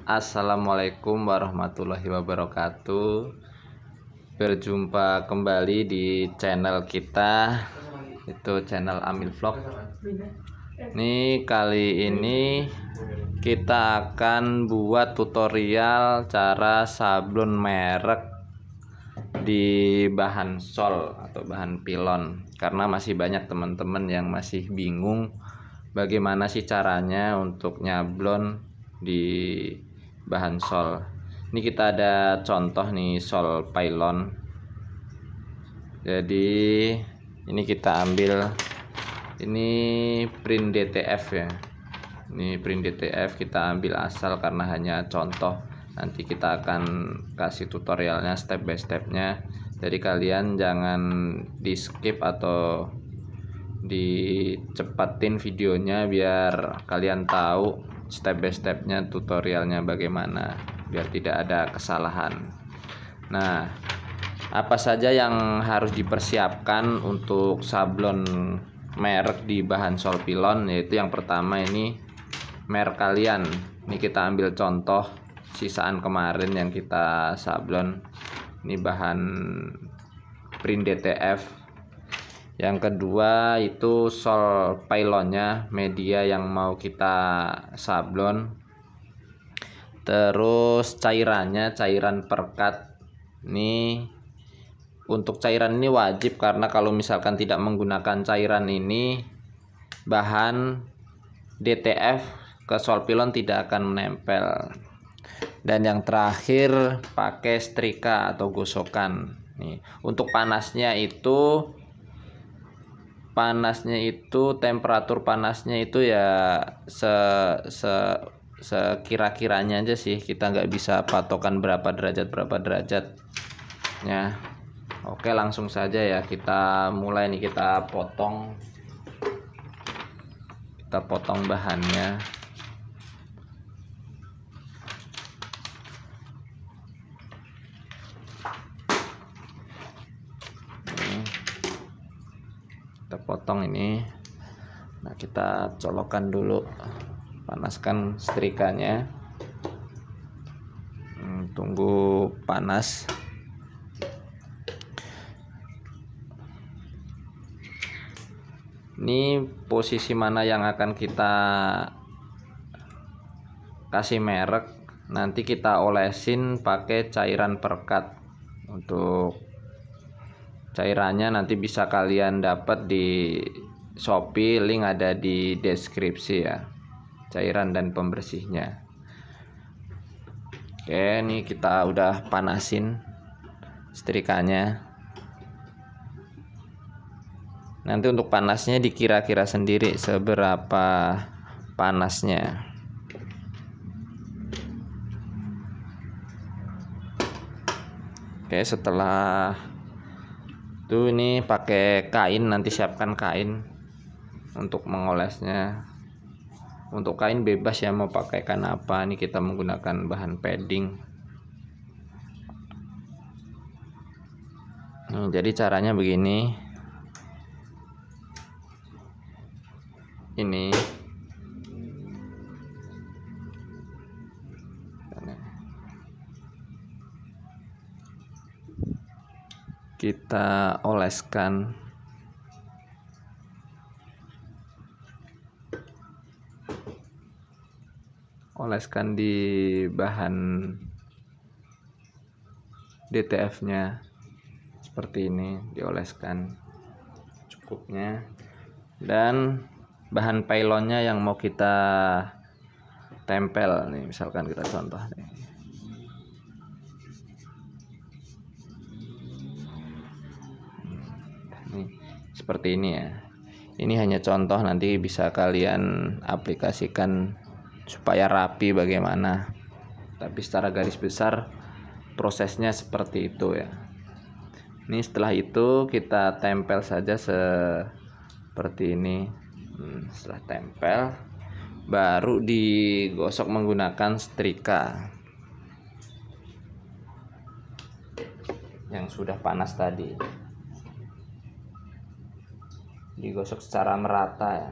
Assalamualaikum warahmatullahi wabarakatuh. Berjumpa kembali di channel kita, itu channel Amil Vlog. Nih, kali ini kita akan buat tutorial cara sablon merek di bahan sol atau bahan pilon, karena masih banyak teman-teman yang masih bingung bagaimana sih caranya untuk nyablon di bahan sol. Ini kita ada contoh nih, sol pylon. Jadi ini kita ambil, ini print DTF ya. Ini print DTF kita ambil asal karena hanya contoh. Nanti kita akan kasih tutorialnya step by stepnya. Jadi kalian jangan di skip atau dicepatin videonya, biar kalian tahu step by stepnya tutorialnya bagaimana, biar tidak ada kesalahan. Nah, apa saja yang harus dipersiapkan untuk sablon merek di bahan sol pilon? Yaitu yang pertama, ini merek kalian. Ini kita ambil contoh sisaan kemarin yang kita sablon. Ini bahan print DTF. Yang kedua itu sol pylonnya, media yang mau kita sablon. Terus cairannya, cairan perekat. Ini untuk cairan ini wajib, karena kalau misalkan tidak menggunakan cairan ini, bahan DTF ke sol pilon tidak akan menempel. Dan yang terakhir, pakai setrika atau gosokan. Nih, untuk temperatur panasnya itu ya sekira-kiranya aja sih, kita nggak bisa patokan berapa derajat ya. Oke, langsung saja ya, kita mulai nih. Kita potong bahannya. Kita potong ini. Nah, kita colokkan dulu, panaskan setrikanya. Tunggu panas. Ini posisi mana yang akan kita kasih merek, nanti kita olesin pakai cairan perekat. Untuk cairannya nanti bisa kalian dapat di Shopee, link ada di deskripsi ya, cairan dan pembersihnya. Oke, ini kita udah panasin setrikanya. Nanti untuk panasnya dikira-kira sendiri seberapa panasnya. Oke, setelah itu ini pakai kain, nanti siapkan kain untuk mengolesnya. Untuk kain bebas ya, mau pakai kain apa. Ini kita menggunakan bahan padding. Jadi caranya begini. Ini kita oleskan. Oleskan di bahan DTF-nya seperti ini, dioleskan cukupnya. Dan bahan pylonnya yang mau kita tempel nih, misalkan kita contoh nih. Nih, seperti ini ya. Ini hanya contoh, nanti bisa kalian aplikasikan supaya rapi bagaimana. Tapi secara garis besar prosesnya seperti itu ya. Ini setelah itu kita tempel saja seperti ini. Setelah tempel, baru digosok menggunakan setrika yang sudah panas tadi. Digosok secara merata ya.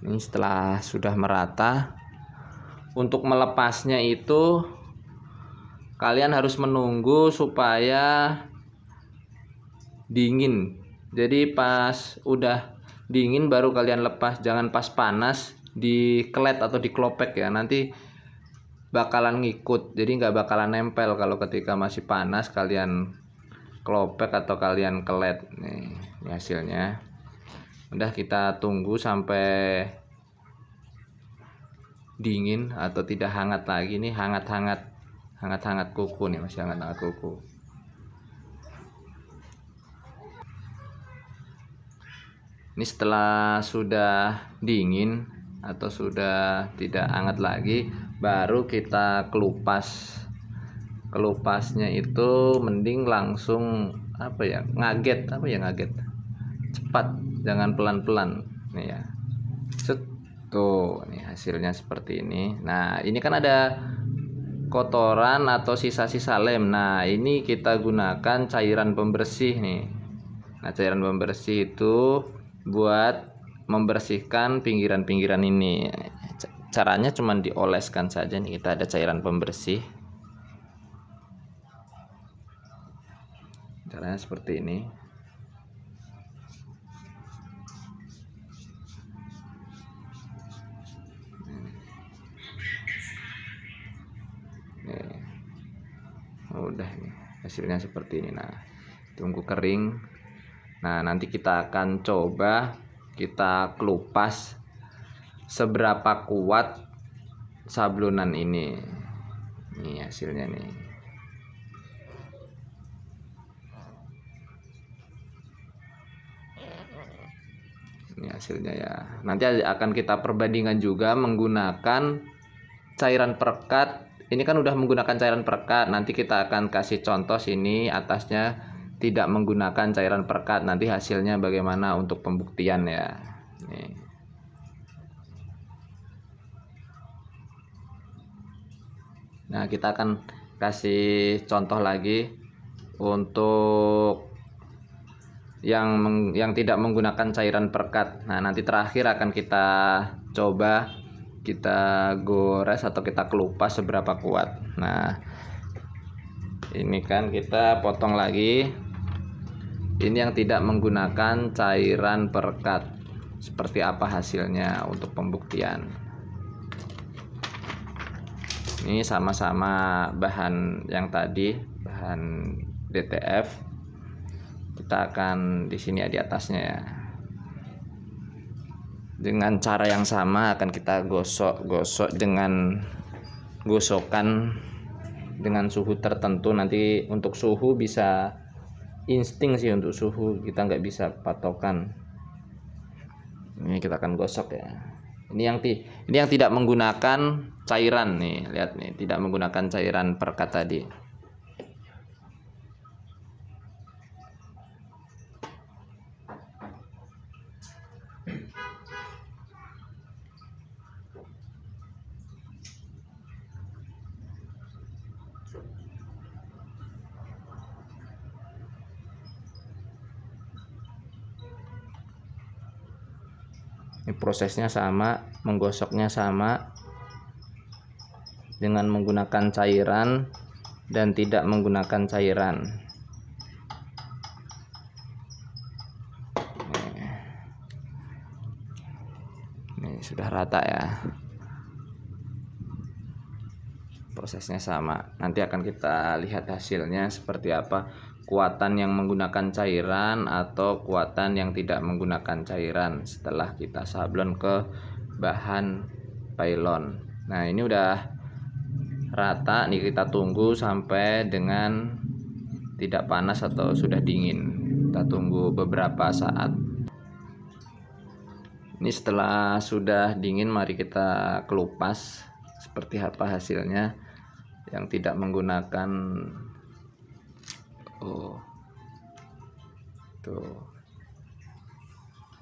Ini setelah sudah merata, untuk melepasnya itu kalian harus menunggu supaya dingin. Jadi pas udah dingin baru kalian lepas, jangan pas panas dikelet atau diklopek ya, nanti bakalan ngikut, jadi nggak bakalan nempel kalau ketika masih panas kalian klopek atau kalian kelet. Nih, ini hasilnya. Udah, kita tunggu sampai dingin atau tidak hangat lagi. Nih hangat kuku nih, masih hangat kuku. Ini setelah sudah dingin atau sudah tidak hangat lagi, baru kita kelupas. Kelupasnya itu mending langsung ngaget, cepat, jangan pelan-pelan nih ya. Set, tuh nih hasilnya seperti ini. Nah, ini kan ada kotoran atau sisa-sisa lem. Nah, ini kita gunakan cairan pembersih nih. Nah, cairan pembersih itu buat membersihkan pinggiran-pinggiran ini. Caranya cuma dioleskan saja nih, kita ada cairan pembersih. Caranya seperti ini. Nih. Udah nih hasilnya seperti ini. Nah, tunggu kering. Nah, nanti kita akan coba kita kelupas seberapa kuat sablonan ini. Ini hasilnya nih. Ini hasilnya ya. Nanti akan kita perbandingkan juga menggunakan cairan perekat. Ini kan udah menggunakan cairan perekat. Nanti kita akan kasih contoh sini atasnya tidak menggunakan cairan perekat. Nanti hasilnya bagaimana untuk pembuktian ya. Nih. Nah, kita akan kasih contoh lagi untuk yang tidak menggunakan cairan perekat. Nah, nanti terakhir akan kita coba kita gores atau kita kelupas seberapa kuat. Nah, ini kan kita potong lagi. Ini yang tidak menggunakan cairan perekat. Seperti apa hasilnya untuk pembuktian. Ini sama-sama bahan yang tadi, bahan DTF. Kita akan di sini ya, di atasnya ya. Dengan cara yang sama akan kita gosok dengan gosokan dengan suhu tertentu. Nanti untuk suhu bisa insting sih, untuk suhu kita nggak bisa patokan. Ini kita akan gosok ya. Ini yang tidak menggunakan cairan nih, lihat nih, tidak menggunakan cairan perekat tadi. Ini prosesnya sama, menggosoknya sama dengan menggunakan cairan dan tidak menggunakan cairan. Ini sudah rata ya. Prosesnya sama. Nanti akan kita lihat hasilnya seperti apa. Kuatan yang menggunakan cairan atau kuatan yang tidak menggunakan cairan setelah kita sablon ke bahan pylon. Nah, ini udah rata nih, kita tunggu sampai dengan tidak panas atau sudah dingin. Kita tunggu beberapa saat. Ini setelah sudah dingin, mari kita kelupas seperti apa hasilnya yang tidak menggunakan. Tuh.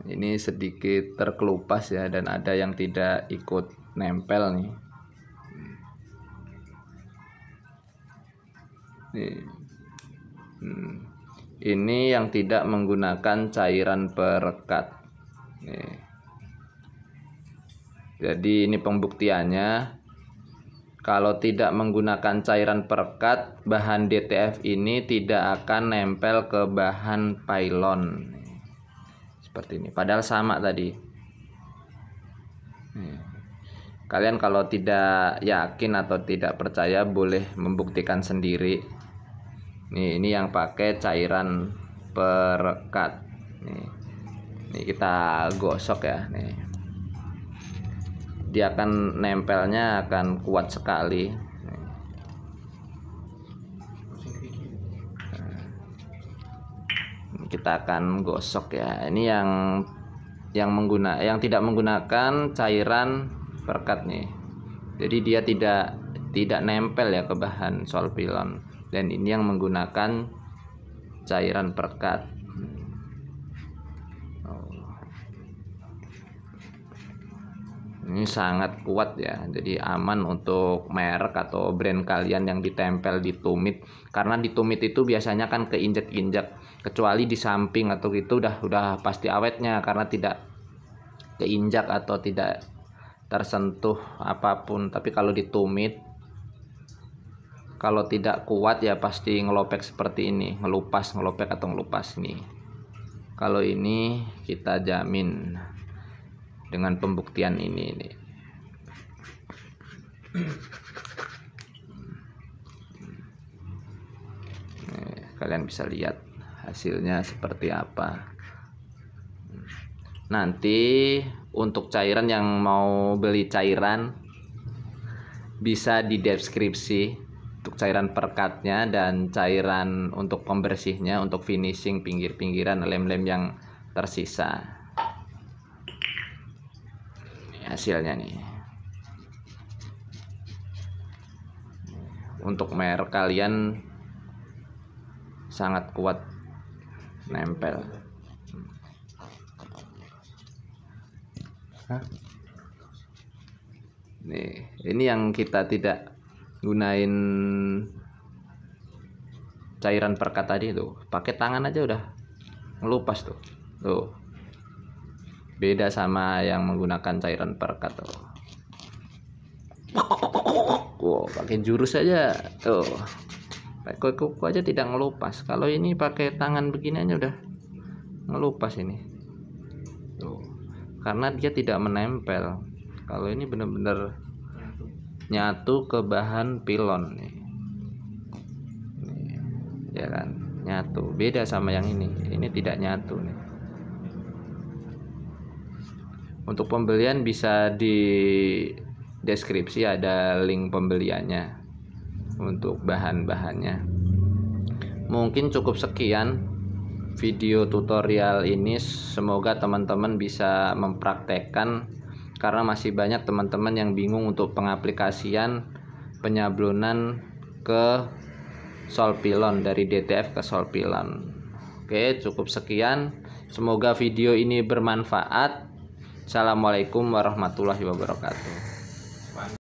Ini sedikit terkelupas ya, dan ada yang tidak ikut nempel nih. Ini yang tidak menggunakan cairan perekat. Nih. Jadi ini pembuktiannya. Kalau tidak menggunakan cairan perekat, bahan DTF ini tidak akan nempel ke bahan pylon. Seperti ini. Padahal sama tadi. Kalian kalau tidak yakin atau tidak percaya boleh membuktikan sendiri. Ini yang pakai cairan perekat. Nih kita gosok ya. Nih. Dia akan nempelnya akan kuat sekali. Kita akan gosok ya. Ini yang tidak menggunakan cairan perekat nih. Jadi dia tidak nempel ya ke bahan solpilon. Dan ini yang menggunakan cairan perekat. Ini sangat kuat ya, jadi aman untuk merek atau brand kalian yang ditempel di tumit. Karena di tumit itu biasanya kan keinjak-injak, kecuali di samping atau itu udah pasti awetnya karena tidak keinjak atau tidak tersentuh apapun. Tapi kalau di tumit, kalau tidak kuat ya pasti ngelopek seperti ini, ngelopek atau ngelupas nih. Kalau ini kita jamin dengan pembuktian ini nih. Kalian bisa lihat hasilnya seperti apa. Nanti untuk cairan yang mau beli cairan bisa di deskripsi untuk cairan perekatnya dan cairan untuk pembersihnya, untuk finishing pinggir-pinggiran lem-lem yang tersisa. Hasilnya nih. Untuk merek kalian sangat kuat nempel. Nih, ini yang kita tidak gunain cairan perekat tadi tuh, pakai tangan aja udah ngelupas tuh. Tuh. Beda sama yang menggunakan cairan perekat tuh. Wow, pakai jurus aja tuh. Pakai kuku aja tidak ngelupas. Kalau ini pakai tangan begini aja udah ngelupas ini. Tuh. Karena dia tidak menempel. Kalau ini benar-benar nyatu ke bahan pilon nih. Ya kan, nyatu. Beda sama yang ini. Ini tidak nyatu nih. Untuk pembelian bisa di deskripsi ada link pembeliannya untuk bahan-bahannya. Mungkin cukup sekian video tutorial ini. Semoga teman-teman bisa mempraktekkan, karena masih banyak teman-teman yang bingung untuk pengaplikasian penyablonan ke solpilon, dari DTF ke solpilon. Oke, cukup sekian. Semoga video ini bermanfaat. Assalamualaikum warahmatullahi wabarakatuh.